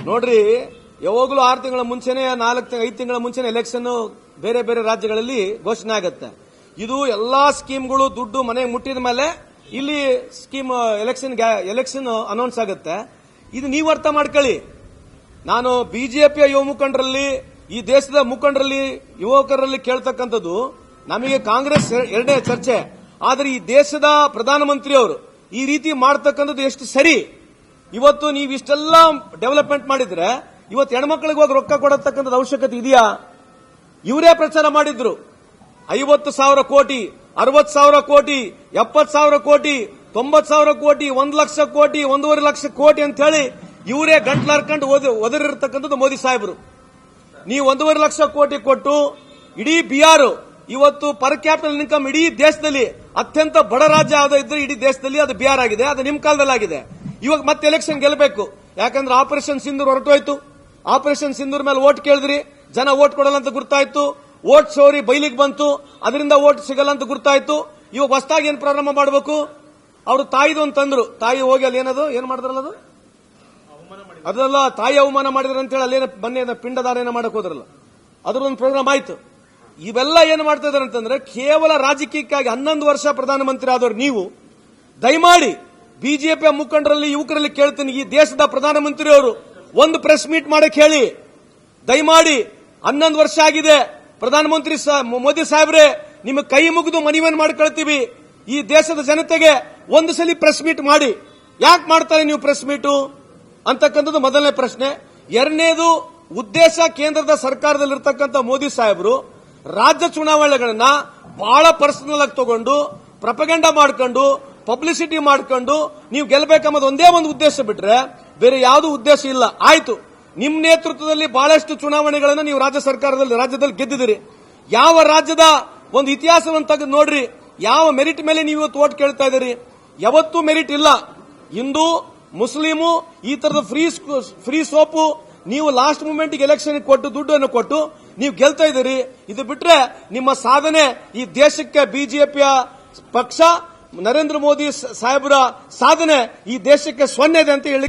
ನೋಡ್ರಿ, ಯಾವಾಗಲೂ 6 ತಿಂಗಳ ಮುಂಚೆನೆ 5 ತಿಂಗಳ ಮುಂಚೆನೆ ಎಲೆಕ್ಷನ್ ಬೇರೆ ಬೇರೆ ರಾಜ್ಯಗಳಲ್ಲಿ ಘೋಷಣೆ ಆಗುತ್ತೆ. ಇದು ಎಲ್ಲಾ ಸ್ಕೀಮ್ಗಳು ದುಡ್ಡು ಮನೆಗೆ ಮುಟ್ಟಿದ ಮೇಲೆ ಇಲ್ಲಿ ಸ್ಕೀಮ್ ಎಲೆಕ್ಷನ್ ಅನೌನ್ಸ್ ಆಗುತ್ತೆ. ಇದು ನೀವು ಅರ್ಥ ಮಾಡ್ಕೊಳ್ಳಿ. ನಾನು ಬಿಜೆಪಿಯ ಯುವ ಮುಖಂಡರಲ್ಲಿ, ಈ ದೇಶದ ಮುಖಂಡರಲ್ಲಿ, ಯುವಕರಲ್ಲಿ ಕೇಳ್ತಕ್ಕಂಥದ್ದು, ನಮಗೆ ಕಾಂಗ್ರೆಸ್ ಎರಡನೇ ಚರ್ಚೆ, ಆದರೆ ಈ ದೇಶದ ಪ್ರಧಾನಮಂತ್ರಿ ಅವರು ಈ ರೀತಿ ಮಾಡ್ತಕ್ಕಂಥದ್ದು ಎಷ್ಟು ಸರಿ? ಇವತ್ತು ನೀವು ಇಷ್ಟೆಲ್ಲ ಡೆವಲಪ್ಮೆಂಟ್ ಮಾಡಿದ್ರೆ ಇವತ್ತು ಹೆಣ್ಮಕ್ಳಿಗೆ ಹೋಗಿ ರೊಕ್ಕ ಕೊಡತಕ್ಕಂಥದ್ದು ಅವಶ್ಯಕತೆ ಇದೆಯಾ? ಇವರೇ ಪ್ರಚಾರ ಮಾಡಿದ್ರು 50,000 ಕೋಟಿ, 60,000 ಕೋಟಿ, 70,000 ಕೋಟಿ, 90,000 ಕೋಟಿ, 1 ಲಕ್ಷ ಕೋಟಿ, 1.5 ಲಕ್ಷ ಕೋಟಿ ಅಂತ ಹೇಳಿ ಇವರೇ ಗಂಟ್ಲಾರ್ಕೊಂಡು ಒದರಿರ್ತಕ್ಕಂಥದ್ದು ಮೋದಿ ಸಾಹೇಬರು. ನೀವು 1.5 ಲಕ್ಷ ಕೋಟಿ ಕೊಟ್ಟು ಇಡೀ ಬಿಹಾರ್ ಇವತ್ತು ಪರ್ ಕ್ಯಾಪಿಟಲ್ ಇನ್ಕಮ್ ಇಡೀ ದೇಶದಲ್ಲಿ ಅತ್ಯಂತ ಬಡ ರಾಜ್ಯ ಯಾವ್ದು ಇದ್ರೆ ಇಡೀ ದೇಶದಲ್ಲಿ ಅದು ಬಿಹಾರ್ ಆಗಿದೆ. ಅದು ನಿಮ್ ಕಾಲದಲ್ಲಿ ಆಗಿದೆ. ಇವಾಗ ಮತ್ತೆ ಎಲೆಕ್ಷನ್ ಗೆಲ್ಲಬೇಕು. ಯಾಕಂದ್ರೆ ಆಪರೇಷನ್ ಸಿಂಧೂರ್ ಹೊರಟೋಯ್ತು. ಆಪರೇಷನ್ ಸಿಂಧೂರ್ ಮೇಲೆ ವೋಟ್ ಕೇಳಿದ್ರಿ, ಜನ ವೋಟ್ ಕೊಡಲ್ಲ ಅಂತ ಗುರ್ತಾಯ್ತು. ವೋಟ್ ಸೋರಿ ಬೈಲಿಗೆ ಬಂತು, ಅದರಿಂದ ವೋಟ್ ಸಿಗಲ್ಲ ಅಂತ ಗುರ್ತಾಯ್ತು. ಇವಾಗ ಹೊಸದಾಗಿ ಏನ್ ಪ್ರಾರಂಭ ಮಾಡಬೇಕು? ಅವರು ತಾಯಿದು ಅಂತಂದ್ರು. ತಾಯಿ ಹೋಗಿ ಅಲ್ಲಿ ಏನ್ ಮಾಡಿದ್ರಲ್ಲ, ಅದೆಲ್ಲ ತಾಯಿ ಅವಮಾನ ಮಾಡಿದ್ರ ಅಂತ ಹೇಳಿ ಅಲ್ಲೇನ ಬನ್ನಿ ಪಿಂಡದಾನ ಮಾಡಕ್ ಹೋದ್ರಲ್ಲ, ಅದ್ರದೊಂದು ಪ್ರೋಗ್ರಾಮ್ ಆಯ್ತು. ಇವೆಲ್ಲ ಏನ್ ಮಾಡ್ತಾ ಇದಾರೆ ಅಂತಂದ್ರೆ ಕೇವಲ ರಾಜಕೀಯಕ್ಕಾಗಿ 11 ವರ್ಷ ಪ್ರಧಾನಮಂತ್ರಿ ಆದವರು ನೀವು. ದಯಮಾಡಿ ಬಿಜೆಪಿಯ ಮುಖಂಡರಲ್ಲಿ, ಯುವಕರಲ್ಲಿ ಕೇಳ್ತೀನಿ, ಈ ದೇಶದ ಪ್ರಧಾನಮಂತ್ರಿ ಅವರು ಒಂದು ಪ್ರೆಸ್ ಮೀಟ್ ಮಾಡಕ್ ಹೇಳಿ. ದಯಮಾಡಿ 11 ವರ್ಷ ಆಗಿದೆ. ಪ್ರಧಾನಮಂತ್ರಿ ಮೋದಿ ಸಾಹೇಬ್ರೆ, ನಿಮ್ಮ ಕೈ ಮುಗಿದು ಮನವಿಯನ್ನು ಮಾಡ್ಕೊಳ್ತೀವಿ, ಈ ದೇಶದ ಜನತೆಗೆ ಒಂದು ಸಲ ಪ್ರೆಸ್ ಮೀಟ್ ಮಾಡಿ. ಯಾಕೆ ಮಾಡ್ತಾರೆ ನೀವು ಪ್ರೆಸ್ ಮೀಟು ಅಂತಕ್ಕಂಥದ್ದು ಮೊದಲನೇ ಪ್ರಶ್ನೆ. ಎರಡನೇದು, ಉದ್ದೇಶ ಕೇಂದ್ರದ ಸರ್ಕಾರದಲ್ಲಿರ್ತಕ್ಕಂಥ ಮೋದಿ ಸಾಹೇಬರು ರಾಜ್ಯ ಚುನಾವಣೆಗಳನ್ನ ಬಹಳ ಪರ್ಸನಲ್ ಆಗಿ ತಗೊಂಡು ಪ್ರಪಗಂಡ ಮಾಡ್ಕೊಂಡು ಪಬ್ಲಿಸಿಟಿ ಮಾಡ್ಕೊಂಡು ನೀವು ಗೆಲ್ಲಬೇಕೆಂಬುದು ಒಂದೇ ಒಂದು ಉದ್ದೇಶ ಬಿಟ್ರೆ ಬೇರೆ ಯಾವುದೂ ಉದ್ದೇಶ ಇಲ್ಲ. ಆಯ್ತು, ನಿಮ್ಮ ನೇತೃತ್ವದಲ್ಲಿ ಬಹಳಷ್ಟು ಚುನಾವಣೆಗಳನ್ನು ನೀವು ರಾಜ್ಯದಲ್ಲಿ ಗೆದ್ದಿದ್ದೀರಿ. ಯಾವ ರಾಜ್ಯದ ಒಂದು ಇತಿಹಾಸವನ್ನು ತೆಗೆದು ನೋಡ್ರಿ, ಯಾವ ಮೆರಿಟ್ ಮೇಲೆ ನೀವು ಇವತ್ತು ವೋಟ್ ಕೇಳ್ತಾ ಇದ್ದೀರಿ? ಯಾವತ್ತೂ ಮೆರಿಟ್ ಇಲ್ಲ. ಹಿಂದೂ, ಮುಸ್ಲಿಮು, ಈ ತರದ ಫ್ರೀ ಸೋಪು ನೀವು ಲಾಸ್ಟ್ ಮೂಮೆಂಟ್ ಎಲೆಕ್ಷನ್ ಕೊಟ್ಟು ದುಡ್ಡನ್ನು ಕೊಟ್ಟು ನೀವು ಗೆಲ್ತಾ ಇದ್ದೀರಿ. ಇದು ಬಿಟ್ರೆ ನಿಮ್ಮ ಸಾಧನೆ ಈ ದೇಶಕ್ಕೆ ಬಿಜೆಪಿಯ ಪಕ್ಷ ನರೇಂದ್ರ ಮೋದಿ ಸಾಹೇಬರ ಸಾಧನೆ ಈ ದೇಶಕ್ಕೆ 0 ಇದೆ ಅಂತ ಹೇಳಿ